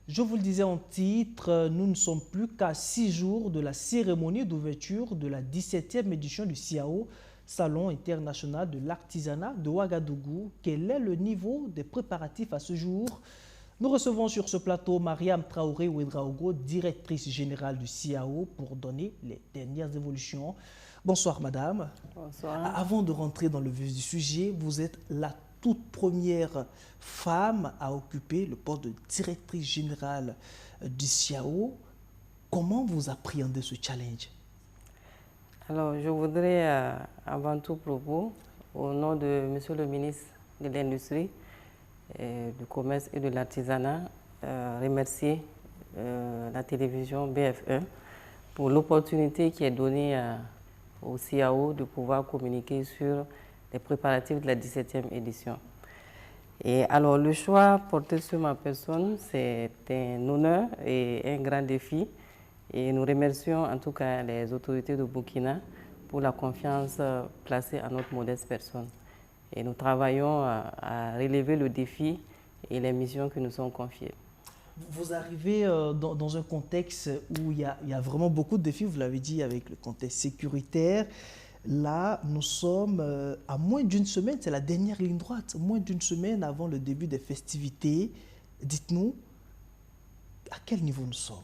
Je vous le disais en titre, nous ne sommes plus qu'à 6 jours de la cérémonie d'ouverture de la 17e édition du CIAO, Salon international de l'artisanat de Ouagadougou. Quel est le niveau des préparatifs à ce jour? Nous recevons sur ce plateau Mariam Traoré Ouedraogo, directrice générale du CIAO, pour donner les dernières évolutions. Bonsoir madame. Bonsoir. Avant de rentrer dans le vif du sujet, vous êtes la toute première femme à occuper le poste de directrice générale du CIAO. Comment vous appréhendez ce challenge? Alors, je voudrais avant tout propos, au nom de Monsieur le ministre de l'Industrie, du Commerce et de l'Artisanat, remercier la télévision BF1 pour l'opportunité qui est donnée au CIAO de pouvoir communiquer sur les préparatifs de la 17e édition. Et alors, le choix porté sur ma personne, c'est un honneur et un grand défi. Et nous remercions en tout cas les autorités de Burkina pour la confiance placée à notre modeste personne. Et nous travaillons à relever le défi et les missions qui nous sont confiées. Vous arrivez dans un contexte où il y a vraiment beaucoup de défis, vous l'avez dit, avec le contexte sécuritaire. Là, nous sommes à moins d'une semaine, c'est la dernière ligne droite, moins d'une semaine avant le début des festivités. Dites-nous, à quel niveau nous sommes?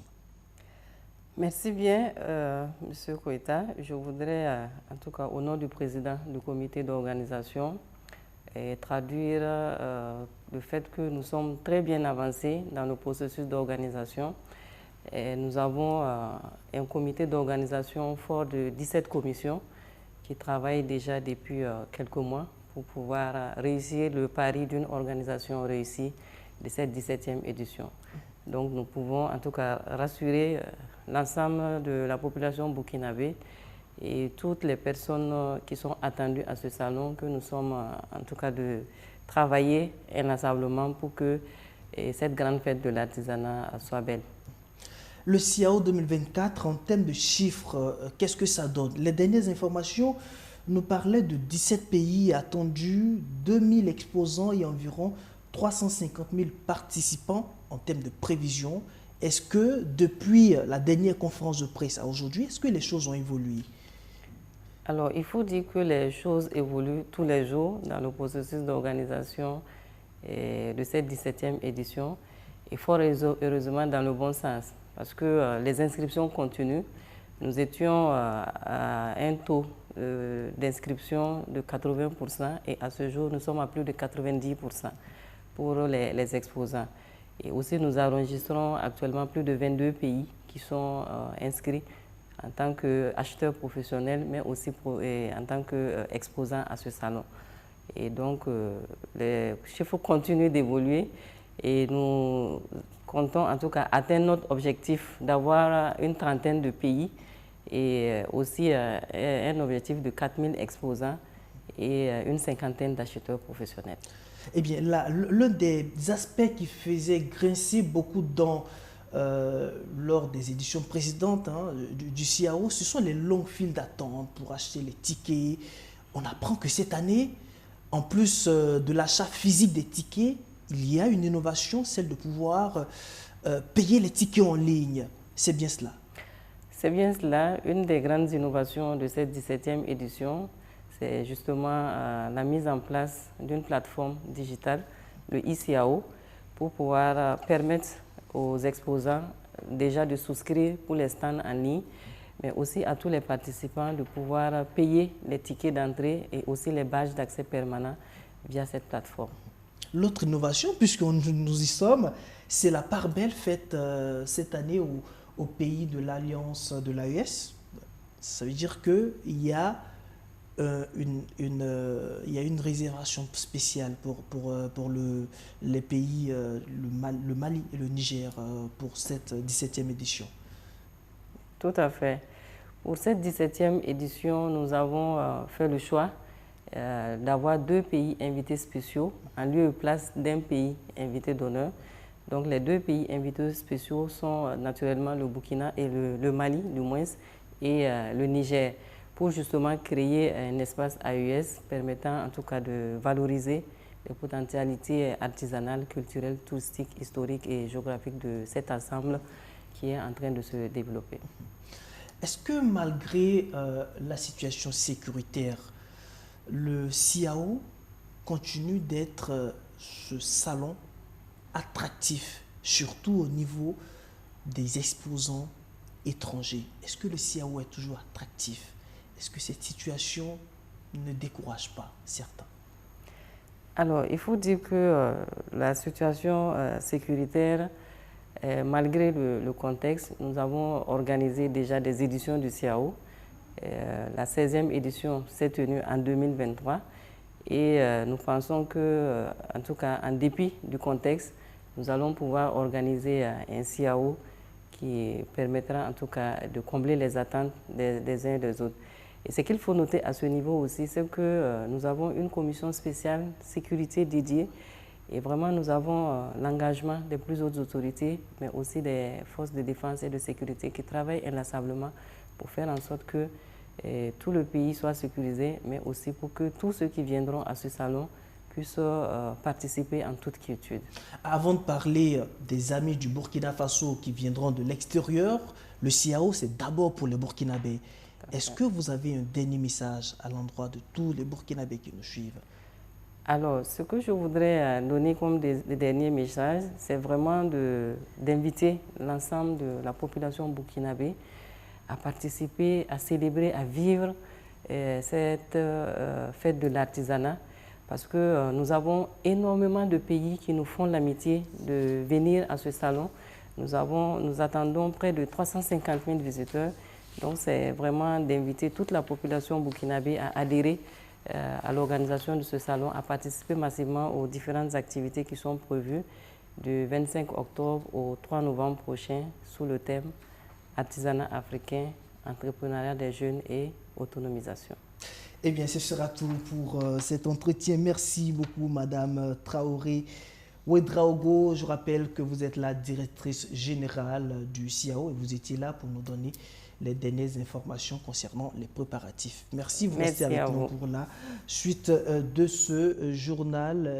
Merci bien, Monsieur Koïta. Je voudrais, en tout cas, au nom du président du comité d'organisation, traduire le fait que nous sommes très bien avancés dans le processus d'organisation. Nous avons un comité d'organisation fort de 17 commissions qui travaillent déjà depuis quelques mois pour pouvoir réussir le pari d'une organisation réussie de cette 17e édition. Donc nous pouvons en tout cas rassurer l'ensemble de la population burkinabé et toutes les personnes qui sont attendues à ce salon que nous sommes en tout cas de travailler inlassablement pour que cette grande fête de l'artisanat soit belle. Le CIAO 2024, en termes de chiffres, qu'est-ce que ça donne? Les dernières informations nous parlaient de 17 pays attendus, 2000 exposants et environ 350 000 participants en termes de prévision. Est-ce que depuis la dernière conférence de presse à aujourd'hui, est-ce que les choses ont évolué? Alors, il faut dire que les choses évoluent tous les jours dans le processus d'organisation de cette 17e édition et fort heureusement dans le bon sens parce que les inscriptions continuent. Nous étions à un taux d'inscription de 80% et à ce jour, nous sommes à plus de 90% pour les exposants. Et aussi, nous enregistrons actuellement plus de 22 pays qui sont inscrits en tant qu'acheteurs professionnels, mais aussi en tant qu'exposants à ce salon. Et donc, les chiffres continuent d'évoluer et nous comptons en tout cas atteindre notre objectif d'avoir une trentaine de pays et aussi un objectif de 4000 exposants et une cinquantaine d'acheteurs professionnels. Eh bien, l'un des aspects qui faisait grincer beaucoup de dents lors des éditions précédentes du CIAO, ce sont les longues files d'attente pour acheter les tickets. On apprend que cette année, en plus de l'achat physique des tickets, il y a une innovation, celle de pouvoir payer les tickets en ligne. C'est bien cela? C'est bien cela. Une des grandes innovations de cette 17e édition, c'est justement la mise en place d'une plateforme digitale, le eCIAO, pour pouvoir permettre aux exposants déjà de souscrire pour les stands en ligne, mais aussi à tous les participants de pouvoir payer les tickets d'entrée et aussi les badges d'accès permanent via cette plateforme. L'autre innovation, puisque nous y sommes, c'est la part belle faite cette année au pays de l'Alliance de l'AES. Ça veut dire qu'il y a il y a une réservation spéciale pour les pays, le Mali et le Niger, pour cette 17e édition. Tout à fait. Pour cette 17e édition, nous avons fait le choix d'avoir 2 pays invités spéciaux en lieu et place d'un pays invité d'honneur. Donc les 2 pays invités spéciaux sont naturellement le Burkina et le Mali, du moins, et le Niger, pour justement créer un espace AES permettant en tout cas de valoriser les potentialités artisanales, culturelles, touristiques, historiques et géographiques de cet ensemble qui est en train de se développer. Est-ce que malgré la situation sécuritaire, le CIAO continue d'être ce salon attractif, surtout au niveau des exposants étrangers? Est-ce que le CIAO est toujours attractif? Est-ce que cette situation ne décourage pas certains? Alors, il faut dire que la situation sécuritaire, malgré le contexte, nous avons organisé déjà des éditions du CIAO. La 16e édition s'est tenue en 2023 et nous pensons que, en tout cas, en dépit du contexte, nous allons pouvoir organiser un CIAO qui permettra en tout cas de combler les attentes des uns et des autres. Et ce qu'il faut noter à ce niveau aussi, c'est que nous avons une commission spéciale sécurité dédiée et vraiment nous avons l'engagement des plus hautes autorités, mais aussi des forces de défense et de sécurité qui travaillent inlassablement pour faire en sorte que tout le pays soit sécurisé, mais aussi pour que tous ceux qui viendront à ce salon puissent participer en toute quiétude. Avant de parler des amis du Burkina Faso qui viendront de l'extérieur, le CIAO, c'est d'abord pour les Burkinabés. Est-ce que vous avez un dernier message à l'endroit de tous les Burkinabés qui nous suivent? Alors, ce que je voudrais donner comme des derniers messages, c'est vraiment d'inviter l'ensemble de la population burkinabé à participer, à célébrer, à vivre cette fête de l'artisanat, parce que nous avons énormément de pays qui nous font l'amitié de venir à ce salon. Nous attendons près de 350 000 visiteurs. Donc, c'est vraiment d'inviter toute la population burkinabé à adhérer à l'organisation de ce salon, à participer massivement aux différentes activités qui sont prévues du 25 octobre au 3 novembre prochain sous le thème Artisanat africain, entrepreneuriat des jeunes et autonomisation. Eh bien, ce sera tout pour cet entretien. Merci beaucoup, Madame Traoré Ouedraogo. Je rappelle que vous êtes la directrice générale du CIAO et vous étiez là pour nous donner les dernières informations concernant les préparatifs. Merci, vous restez avec nous pour la suite de ce journal.